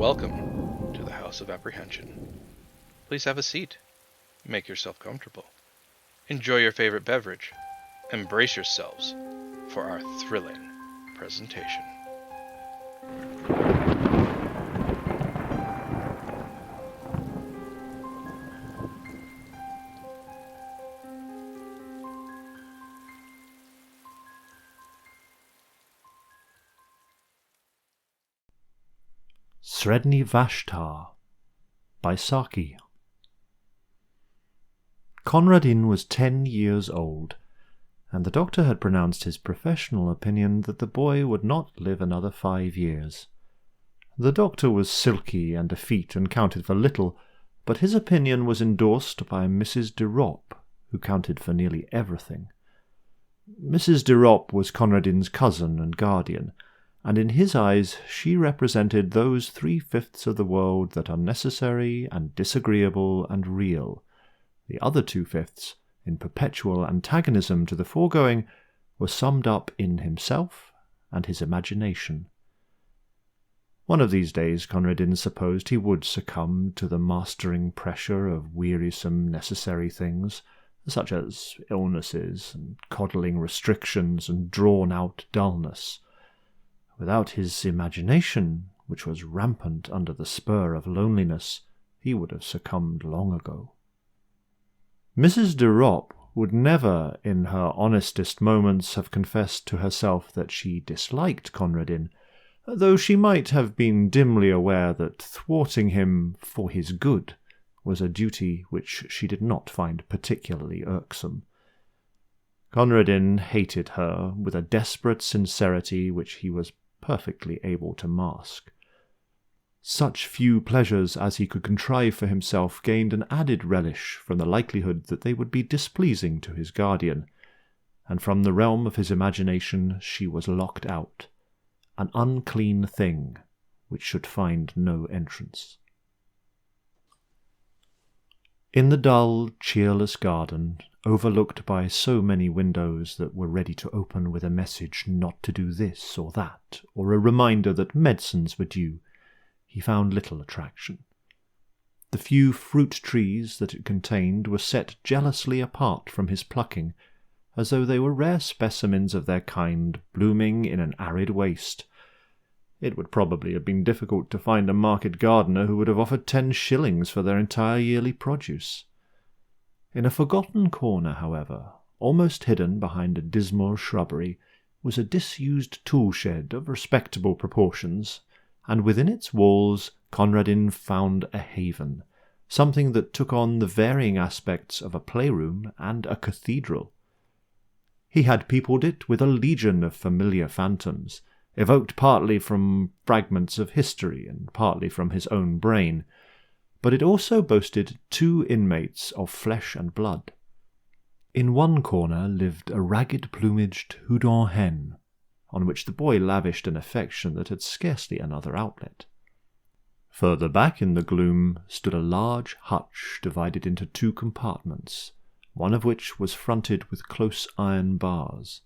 Welcome to the House of Apprehension. Please have a seat. Make yourself comfortable. Enjoy your favorite beverage. Embrace yourselves for our thrilling presentation. Sredni Vashtar by Saki. Conradin was 10 years old, and the doctor had pronounced his professional opinion that the boy would not live another 5 years. The doctor was silky and effete and counted for little, but his opinion was endorsed by Mrs De Ropp, who counted for nearly everything. Mrs De Ropp was Conradin's cousin and guardian, and in his eyes she represented those 3/5 of the world that are necessary and disagreeable and real. The other 2/5, in perpetual antagonism to the foregoing, were summed up in himself and his imagination. One of these days Conradin supposed he would succumb to the mastering pressure of wearisome necessary things, such as illnesses and coddling restrictions and drawn-out dullness. Without his imagination, which was rampant under the spur of loneliness, he would have succumbed long ago. Mrs De Ropp would never, in her honestest moments, have confessed to herself that she disliked Conradin, though she might have been dimly aware that thwarting him for his good was a duty which she did not find particularly irksome. Conradin hated her with a desperate sincerity which he was perfectly able to mask. Such few pleasures as he could contrive for himself gained an added relish from the likelihood that they would be displeasing to his guardian, and from the realm of his imagination she was locked out, an unclean thing which should find no entrance. In the dull, cheerless garden, overlooked by so many windows that were ready to open with a message not to do this or that, or a reminder that medicines were due, he found little attraction. The few fruit trees that it contained were set jealously apart from his plucking, as though they were rare specimens of their kind blooming in an arid waste. It would probably have been difficult to find a market gardener who would have offered 10 shillings for their entire yearly produce. In a forgotten corner, however, almost hidden behind a dismal shrubbery, was a disused tool-shed of respectable proportions, and within its walls Conradin found a haven, something that took on the varying aspects of a playroom and a cathedral. He had peopled it with a legion of familiar phantoms, evoked partly from fragments of history and partly from his own brain, but it also boasted 2 inmates of flesh and blood. In one corner lived a ragged-plumaged Houdon hen, on which the boy lavished an affection that had scarcely another outlet. Further back in the gloom stood a large hutch divided into 2 compartments, one of which was fronted with close iron bars.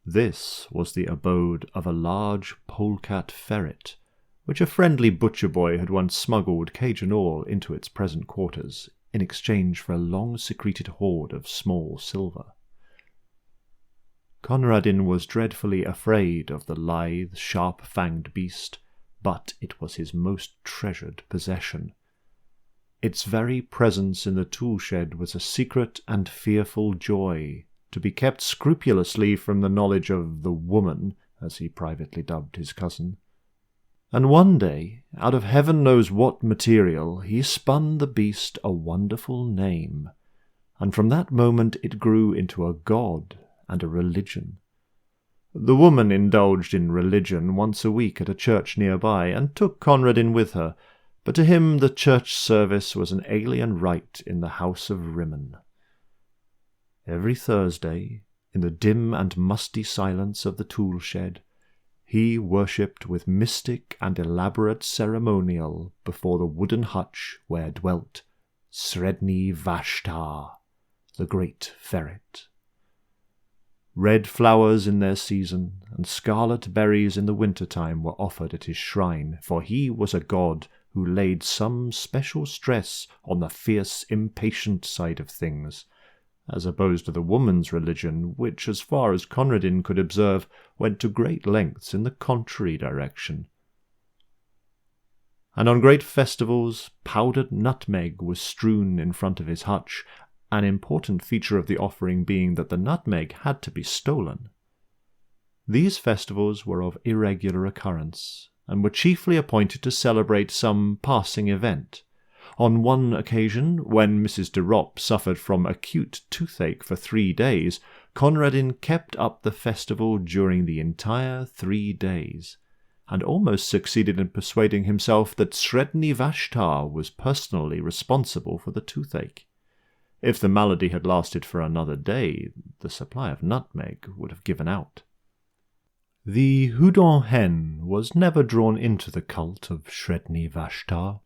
This was the abode of a large polecat ferret, which a friendly butcher-boy had once smuggled, cage and all, into its present quarters, in exchange for a long-secreted hoard of small silver. Conradin was dreadfully afraid of the lithe, sharp-fanged beast, but it was his most treasured possession. Its very presence in the tool-shed was a secret and fearful joy, to be kept scrupulously from the knowledge of the woman, as he privately dubbed his cousin. And one day, out of heaven knows what material, he spun the beast a wonderful name, and from that moment it grew into a god and a religion. The woman indulged in religion once a week at a church nearby, and took Conradin with her, but to him the church service was an alien rite in the House of Rimmon. Every Thursday, in the dim and musty silence of the tool-shed, he worshipped with mystic and elaborate ceremonial before the wooden hutch where dwelt Sredni Vashtar, the great ferret. Red flowers in their season, and scarlet berries in the winter-time were offered at his shrine, for he was a god who laid some special stress on the fierce, impatient side of things, as opposed to the woman's religion, which, as far as Conradin could observe, went to great lengths in the contrary direction. And on great festivals, powdered nutmeg was strewn in front of his hutch, an important feature of the offering being that the nutmeg had to be stolen. These festivals were of irregular occurrence, and were chiefly appointed to celebrate some passing event. On one occasion, when Mrs De Ropp suffered from acute toothache for 3 days, Conradin kept up the festival during the entire 3 days, and almost succeeded in persuading himself that Sredni Vashtar was personally responsible for the toothache. If the malady had lasted for another day, the supply of nutmeg would have given out. The Houdon hen was never drawn into the cult of Sredni Vashtar.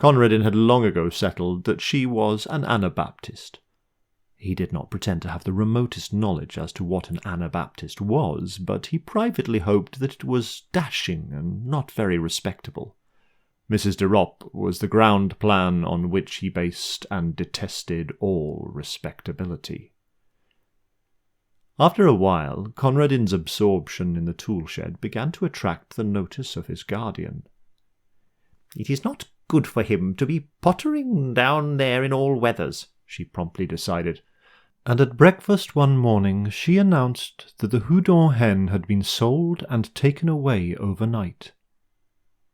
Conradin had long ago settled that she was an Anabaptist. He did not pretend to have the remotest knowledge as to what an Anabaptist was, but he privately hoped that it was dashing and not very respectable. Mrs De Ropp was the ground plan on which he based and detested all respectability. After a while, Conradin's absorption in the tool-shed began to attract the notice of his guardian. "It is not good for him to be pottering down there in all weathers," she promptly decided. And at breakfast one morning she announced that the Houdon hen had been sold and taken away overnight.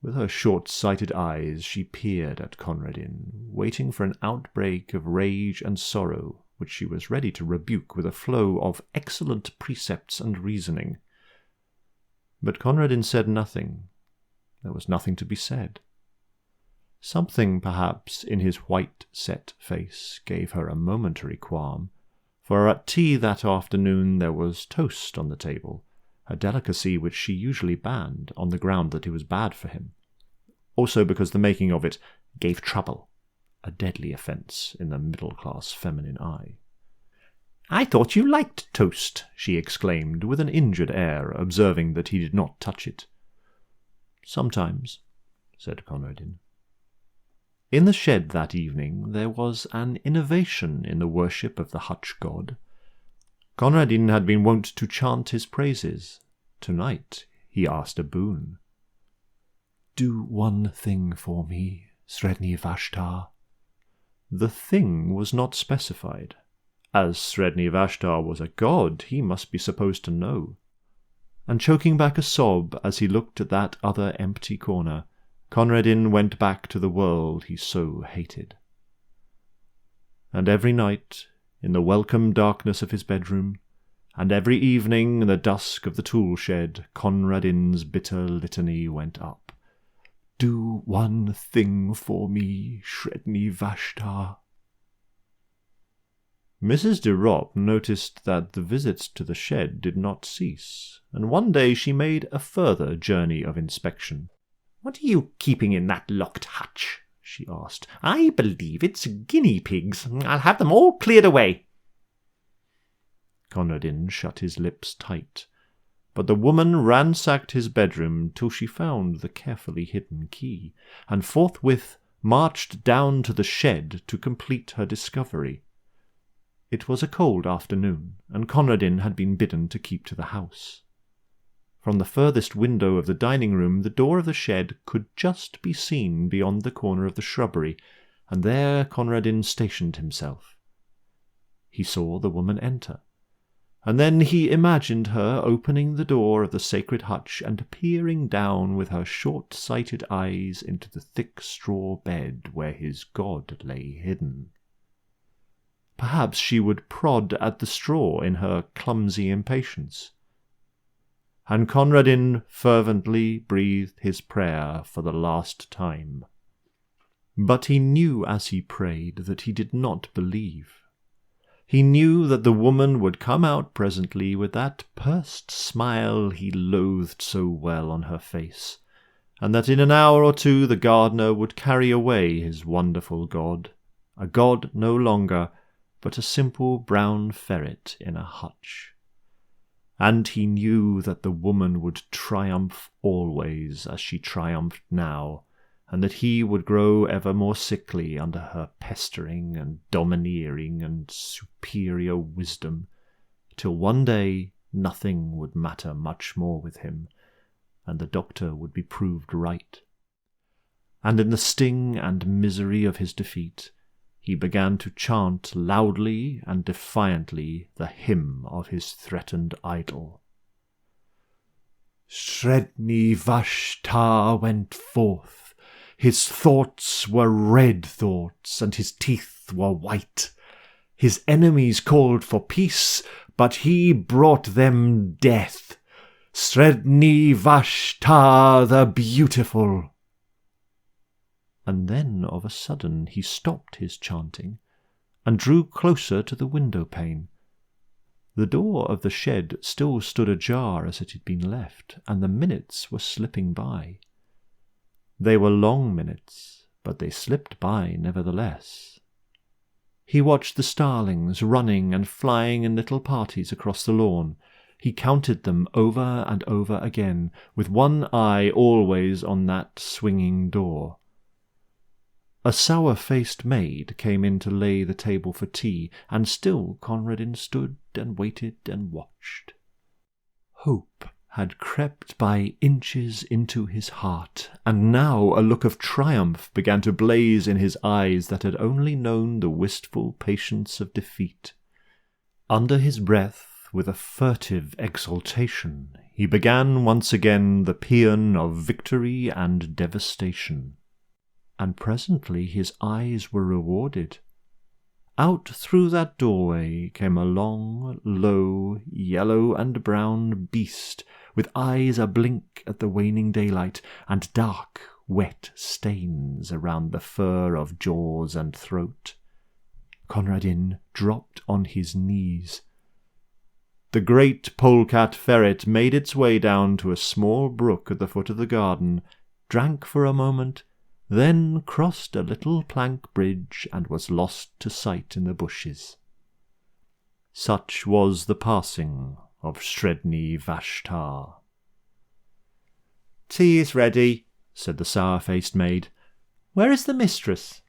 With her short-sighted eyes she peered at Conradin, waiting for an outbreak of rage and sorrow, which she was ready to rebuke with a flow of excellent precepts and reasoning. But Conradin said nothing. There was nothing to be said. Something, perhaps, in his white-set face gave her a momentary qualm, for at tea that afternoon there was toast on the table, a delicacy which she usually banned on the ground that it was bad for him, also because the making of it gave trouble, a deadly offence in the middle-class feminine eye. "I thought you liked toast," she exclaimed, with an injured air, observing that he did not touch it. "Sometimes," said Conradin. In the shed that evening there was an innovation in the worship of the hutch god. Conradin had been wont to chant his praises. Tonight he asked a boon. "Do one thing for me, Sredni Vashtar." The thing was not specified. As Sredni Vashtar was a god, he must be supposed to know. And choking back a sob as he looked at that other empty corner, Conradin went back to the world he so hated. And every night, in the welcome darkness of his bedroom, and every evening in the dusk of the tool-shed, Conradin's bitter litany went up. "Do one thing for me, Sredni Vashtar." Mrs De Ropp noticed that the visits to the shed did not cease, and one day she made a further journey of inspection. "What are you keeping in that locked hutch?" she asked. "I believe it's guinea pigs. I'll have them all cleared away." Conradin shut his lips tight, but the woman ransacked his bedroom till she found the carefully hidden key, and forthwith marched down to the shed to complete her discovery. It was a cold afternoon, and Conradin had been bidden to keep to the house. From the furthest window of the dining-room the door of the shed could just be seen beyond the corner of the shrubbery, and there Conradin stationed himself. He saw the woman enter, and then he imagined her opening the door of the sacred hutch and peering down with her short-sighted eyes into the thick straw bed where his god lay hidden. Perhaps she would prod at the straw in her clumsy impatience. And Conradin fervently breathed his prayer for the last time. But he knew as he prayed that he did not believe. He knew that the woman would come out presently with that pursed smile he loathed so well on her face, and that in an hour or two the gardener would carry away his wonderful god, a god no longer, but a simple brown ferret in a hutch. and he knew that the woman would triumph always as she triumphed now, and that he would grow ever more sickly under her pestering and domineering and superior wisdom, till one day nothing would matter much more with him, and the doctor would be proved right. And in the sting and misery of his defeat, he began to chant loudly and defiantly the hymn of his threatened idol. Sredni Vashtar went forth. His thoughts were red thoughts, and his teeth were white. His enemies called for peace, but he brought them death. Sredni Vashtar the Beautiful. And then of a sudden he stopped his chanting, and drew closer to the window-pane. The door of the shed still stood ajar as it had been left, and the minutes were slipping by. They were long minutes, but they slipped by nevertheless. He watched the starlings running and flying in little parties across the lawn. He counted them over and over again, with one eye always on that swinging door. A sour-faced maid came in to lay the table for tea, and still Conradin stood and waited and watched. Hope had crept by inches into his heart, and now a look of triumph began to blaze in his eyes that had only known the wistful patience of defeat. Under his breath, with a furtive exultation, he began once again the paean of victory and devastation. And presently his eyes were rewarded. Out through that doorway came a long, low, yellow and brown beast, with eyes a-blink at the waning daylight, and dark, wet stains around the fur of jaws and throat. Conradin dropped on his knees. The great polecat ferret made its way down to a small brook at the foot of the garden, drank for a moment, then crossed a little plank bridge and was lost to sight in the bushes. Such was the passing of Sredni Vashtar. "Tea is ready," said the sour-faced maid. "Where is the mistress?"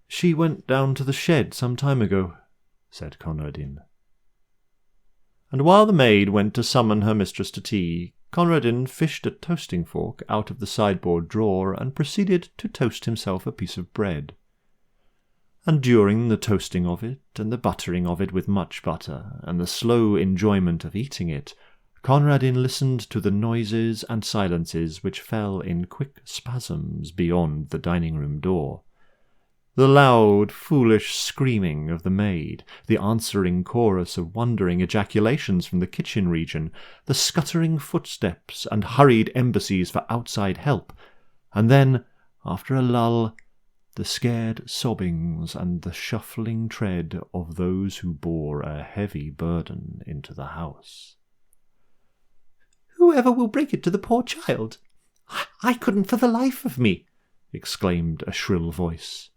"She went down to the shed some time ago," said Conradin. And while the maid went to summon her mistress to tea, Conradin fished a toasting fork out of the sideboard drawer and proceeded to toast himself a piece of bread. And during the toasting of it, and the buttering of it with much butter, and the slow enjoyment of eating it, Conradin listened to the noises and silences which fell in quick spasms beyond the dining-room door. The loud, foolish screaming of the maid, the answering chorus of wondering ejaculations from the kitchen region, the scuttering footsteps and hurried embassies for outside help, and then, after a lull, the scared sobbings and the shuffling tread of those who bore a heavy burden into the house. "Whoever will break it to the poor child? I couldn't for the life of me," exclaimed a shrill voice.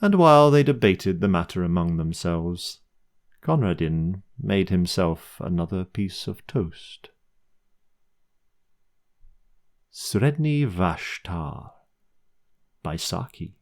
And while they debated the matter among themselves, Conradin made himself another piece of toast. Sredni Vashtar by Saki.